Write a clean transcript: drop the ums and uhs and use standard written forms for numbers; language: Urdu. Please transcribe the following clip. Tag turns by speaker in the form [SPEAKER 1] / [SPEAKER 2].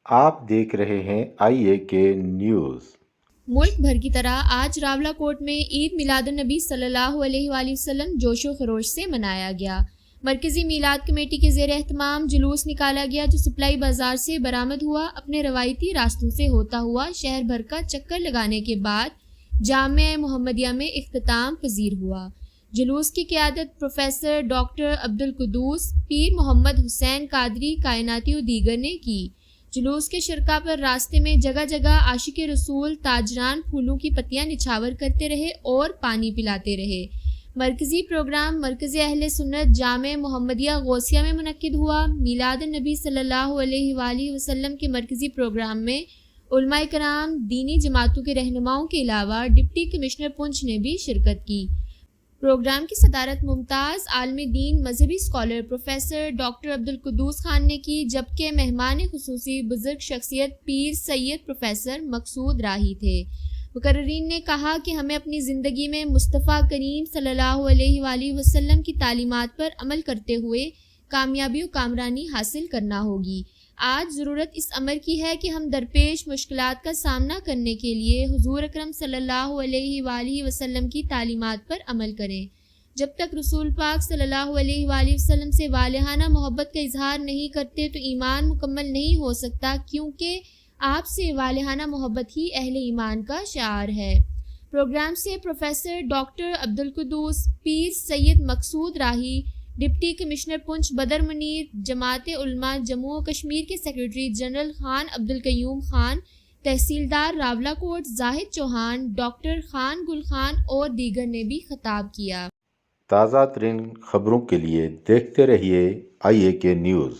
[SPEAKER 1] آپ دیکھ رہے ہیں آئی اے کے نیوز۔
[SPEAKER 2] ملک بھر کی طرح آج راولہ کوٹ میں عید میلاد النبی صلی اللہ علیہ وآلہ وسلم جوش و خروش سے منایا گیا۔ مرکزی میلاد کمیٹی کے زیر اہتمام جلوس نکالا گیا جو سپلائی بازار سے برآمد ہوا، اپنے روایتی راستوں سے ہوتا ہوا شہر بھر کا چکر لگانے کے بعد جامعہ محمدیہ میں اختتام پذیر ہوا۔ جلوس کی قیادت پروفیسر ڈاکٹر عبدالقدوس، پیر محمد حسین قادری کائناتی و دیگر نے کی۔ جلوس کے شرکاء پر راستے میں جگہ جگہ عاشق رسول تاجران پھولوں کی پتیاں نچھاور کرتے رہے اور پانی پلاتے رہے۔ مرکزی پروگرام مرکز اہل سنت جامع محمدیہ غوثیہ میں منعقد ہوا۔ میلاد النبی صلی اللہ علیہ وآلہ وسلم کے مرکزی پروگرام میں علماء کرام، دینی جماعتوں کے رہنماؤں کے علاوہ ڈپٹی کمشنر پونچھ نے بھی شرکت کی۔ پروگرام کی صدارت ممتاز عالم دین مذہبی scholar professor doctor Abdul Quddus Khan نے کی، جبکہ مہمان خصوصی بزرگ شخصیت پیر سید پروفیسر مقصود راہی تھے۔ مقررین نے کہا کہ ہمیں اپنی زندگی میں مصطفیٰ کریم صلی اللہ علیہ وآلہ وسلم کی تعلیمات پر عمل کرتے ہوئے کامیابی و کامرانی حاصل کرنا ہوگی۔ آج ضرورت اس امر کی ہے کہ ہم درپیش مشکلات کا سامنا کرنے کے لیے حضور اکرم صلی اللہ علیہ وآلہ وسلم کی تعلیمات پر عمل کریں۔ جب تک رسول پاک صلی اللہ علیہ وآلہ وسلم سے والہانہ محبت کا اظہار نہیں کرتے تو ایمان مکمل نہیں ہو سکتا، کیونکہ آپ سے والہانہ محبت ہی اہل ایمان کا شعار ہے۔ پروگرام سے پروفیسر ڈاکٹر عبدالقدوس، پیر سید مقصود راہی، ڈپٹی کمشنر پونچھ بدر منیر، جماعت علماء جموں و کشمیر کے سیکرٹری جنرل خان عبدالقیوم خان، تحصیلدار راولہ کوٹ زاہد چوہان، ڈاکٹر خان گل خان اور دیگر نے بھی خطاب کیا۔
[SPEAKER 1] تازہ ترین خبروں کے لیے دیکھتے رہیے آئی اے کے نیوز۔